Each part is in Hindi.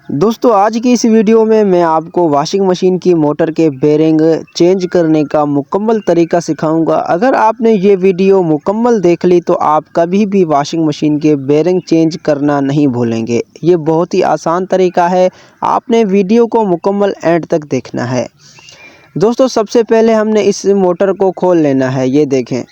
दोस्तों आज की इस वीडियो में मैं आपको वॉशिंग मशीन की मोटर के बेरिंग चेंज करने का मुकम्मल तरीका सिखाऊंगा। अगर आपने ये वीडियो मुकम्मल देख ली तो आप कभी भी वॉशिंग मशीन के बेरिंग चेंज करना नहीं भूलेंगे। ये बहुत ही आसान तरीका है, आपने वीडियो को मुकम्मल एंड तक देखना है। दोस्तों सबसे पहले हमने इस मोटर को खोल लेना है। ये देखें,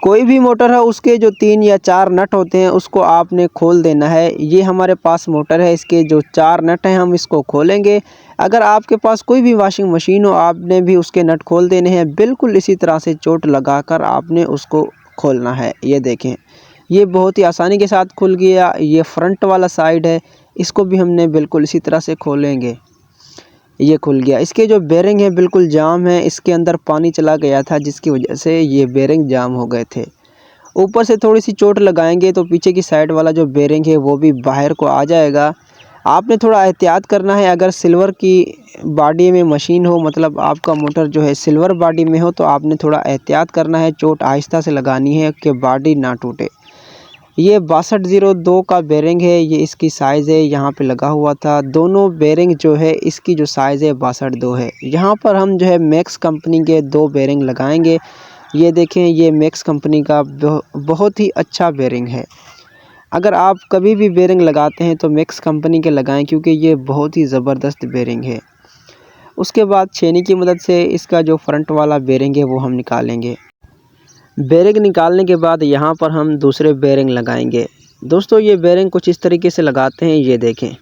कोई भी मोटर है उसके जो 3 या 4 नट होते हैं उसको आपने खोल देना है। ये हमारे पास मोटर है, इसके जो 4 नट हैं हम इसको खोलेंगे। अगर आपके पास कोई भी वॉशिंग मशीन हो आपने भी उसके नट खोल देने हैं। बिल्कुल इसी तरह से चोट लगाकर आपने उसको खोलना है। ये देखें, ये बहुत ही आसानी के साथ खुल गया। ये फ्रंट वाला साइड है, इसको भी हमने बिल्कुल इसी तरह से खोलेंगे। ये खुल गया। इसके जो बेरिंग है बिल्कुल जाम है, इसके अंदर पानी चला गया था जिसकी वजह से ये बेरिंग जाम हो गए थे। ऊपर से थोड़ी सी चोट लगाएंगे तो पीछे की साइड वाला जो बेरिंग है वो भी बाहर को आ जाएगा। आपने थोड़ा एहतियात करना है। अगर सिल्वर की बॉडी में मशीन हो, मतलब आपका मोटर जो है सिल्वर बॉडी में हो, तो आपने थोड़ा एहतियात करना है। चोट आहिस्ता से लगानी है कि बॉडी ना टूटे। ये 6202 का बेरिंग है, ये इसकी साइज़ है, यहाँ पे लगा हुआ था। दोनों बेरिंग जो है इसकी जो साइज़ है 62 है। यहाँ पर हम जो है मैक्स कंपनी के 2 बेरिंग लगाएंगे। ये देखें, ये मैक्स कंपनी का बहुत ही अच्छा बेरिंग है। अगर आप कभी भी बेरिंग लगाते हैं तो मैक्स कंपनी के लगाएं, क्योंकि ये बहुत ही ज़बरदस्त बेरिंग है। उसके बाद छेनी की मदद से इसका जो फ्रंट वाला बेरिंग है वो हम निकालेंगे। बेरिंग निकालने के बाद यहाँ पर हम दूसरे बेरिंग लगाएंगे। दोस्तों ये बेरिंग कुछ इस तरीके से लगाते हैं। ये देखें,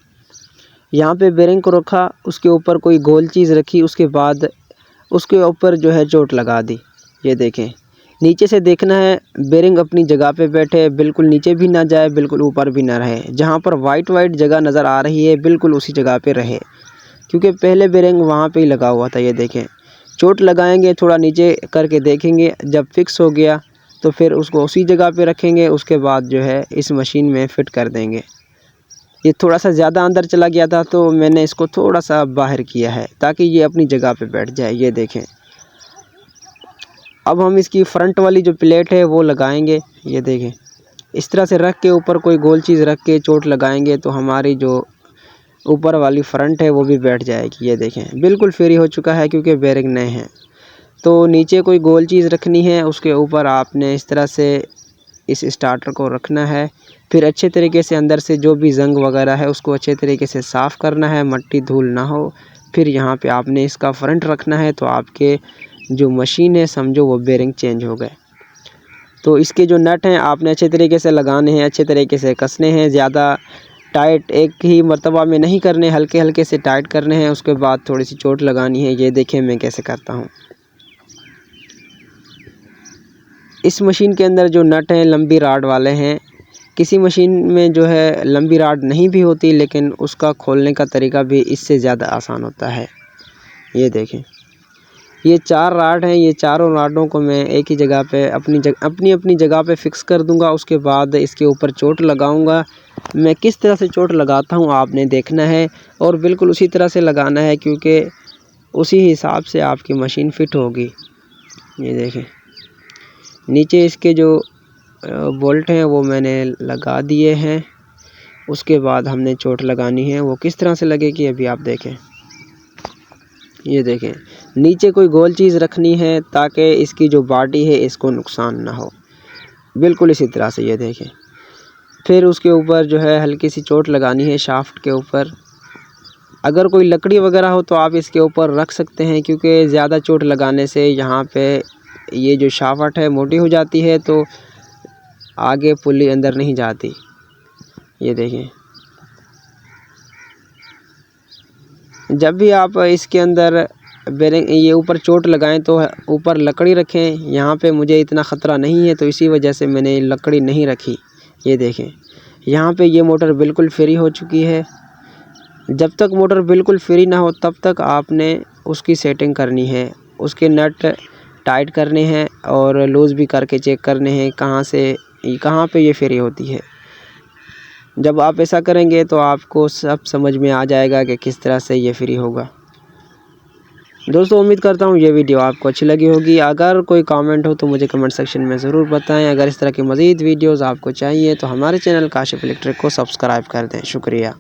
यहाँ पे बेरिंग को रखा, उसके ऊपर कोई गोल चीज़ रखी, उसके बाद उसके ऊपर जो है चोट लगा दी। ये देखें, नीचे से देखना है बेरिंग अपनी जगह पे बैठे, बिल्कुल नीचे भी ना जाए, बिल्कुल ऊपर भी ना रहे। जहाँ पर वाइट जगह नज़र आ रही है बिल्कुल उसी जगह पे रहे, क्योंकि पहले बेरिंग वहाँ पे ही लगा हुआ था। ये देखें, चोट लगाएंगे, थोड़ा नीचे करके देखेंगे, जब फिक्स हो गया तो फिर उसको उसी जगह पे रखेंगे। उसके बाद जो है इस मशीन में फ़िट कर देंगे। ये थोड़ा सा ज़्यादा अंदर चला गया था तो मैंने इसको थोड़ा सा बाहर किया है ताकि ये अपनी जगह पे बैठ जाए। ये देखें, अब हम इसकी फ्रंट वाली जो प्लेट है वो लगाएंगे। ये देखें, इस तरह से रख के ऊपर कोई गोल चीज़ रख के चोट लगाएंगे तो हमारी जो ऊपर वाली फ्रंट है वो भी बैठ जाएगी। ये देखें, बिल्कुल फ्री हो चुका है क्योंकि बेरिंग नए हैं। तो नीचे कोई गोल चीज़ रखनी है, उसके ऊपर आपने इस तरह से इस स्टार्टर को रखना है। फिर अच्छे तरीके से अंदर से जो भी ज़ंग वगैरह है उसको अच्छे तरीके से साफ़ करना है, मट्टी धूल ना हो। फिर यहाँ पे आपने इसका फ्रंट रखना है तो आपके जो मशीन है समझो वो बेरिंग चेंज हो गए। तो इसके जो नट हैं आपने अच्छे तरीके से लगाने हैं, अच्छे तरीके से कसने हैं। ज़्यादा टाइट एक ही मर्तबा में नहीं करने, हल्के हल्के से टाइट करने हैं। उसके बाद थोड़ी सी चोट लगानी है। ये देखें मैं कैसे करता हूँ। इस मशीन के अंदर जो नट हैं लंबी राड वाले हैं। किसी मशीन में जो है लंबी राड नहीं भी होती, लेकिन उसका खोलने का तरीका भी इससे ज़्यादा आसान होता है। ये देखें, ये 4 राड हैं। ये चारों राडों को मैं एक ही जगह पे अपनी जगह पे फ़िक्स कर दूंगा। उसके बाद इसके ऊपर चोट लगाऊंगा। मैं किस तरह से चोट लगाता हूँ आपने देखना है और बिल्कुल उसी तरह से लगाना है, क्योंकि उसी हिसाब से आपकी मशीन फ़िट होगी। ये देखें, नीचे इसके जो बोल्ट हैं वो मैंने लगा दिए हैं। उसके बाद हमने चोट लगानी है, वो किस तरह से लगेगी अभी आप देखें। ये देखें, नीचे कोई गोल चीज़ रखनी है ताकि इसकी जो बॉडी है इसको नुकसान ना हो, बिल्कुल इसी तरह से। ये देखें, फिर उसके ऊपर जो है हल्की सी चोट लगानी है शाफ्ट के ऊपर। अगर कोई लकड़ी वगैरह हो तो आप इसके ऊपर रख सकते हैं, क्योंकि ज़्यादा चोट लगाने से यहाँ पे ये जो शाफ्ट है मोटी हो जाती है तो आगे पुली अंदर नहीं जाती। ये देखें, जब भी आप इसके अंदर बेरिंग ये ऊपर चोट लगाएं तो ऊपर लकड़ी रखें। यहाँ पे मुझे इतना ख़तरा नहीं है तो इसी वजह से मैंने लकड़ी नहीं रखी। ये देखें, यहाँ पे ये मोटर बिल्कुल फ्री हो चुकी है। जब तक मोटर बिल्कुल फ्री ना हो तब तक आपने उसकी सेटिंग करनी है, उसके नट टाइट करने हैं और लूज़ भी करके चेक करने हैं कहाँ पे ये फ्री होती है। जब आप ऐसा करेंगे तो आपको सब समझ में आ जाएगा कि किस तरह से ये फ्री होगा। दोस्तों उम्मीद करता हूँ ये वीडियो आपको अच्छी लगी होगी। अगर कोई कमेंट हो तो मुझे कमेंट सेक्शन में ज़रूर बताएं। अगर इस तरह की मज़ीद वीडियोज़ आपको चाहिए तो हमारे चैनल काशिफ इलेक्ट्रिक को सब्सक्राइब कर दें। शुक्रिया।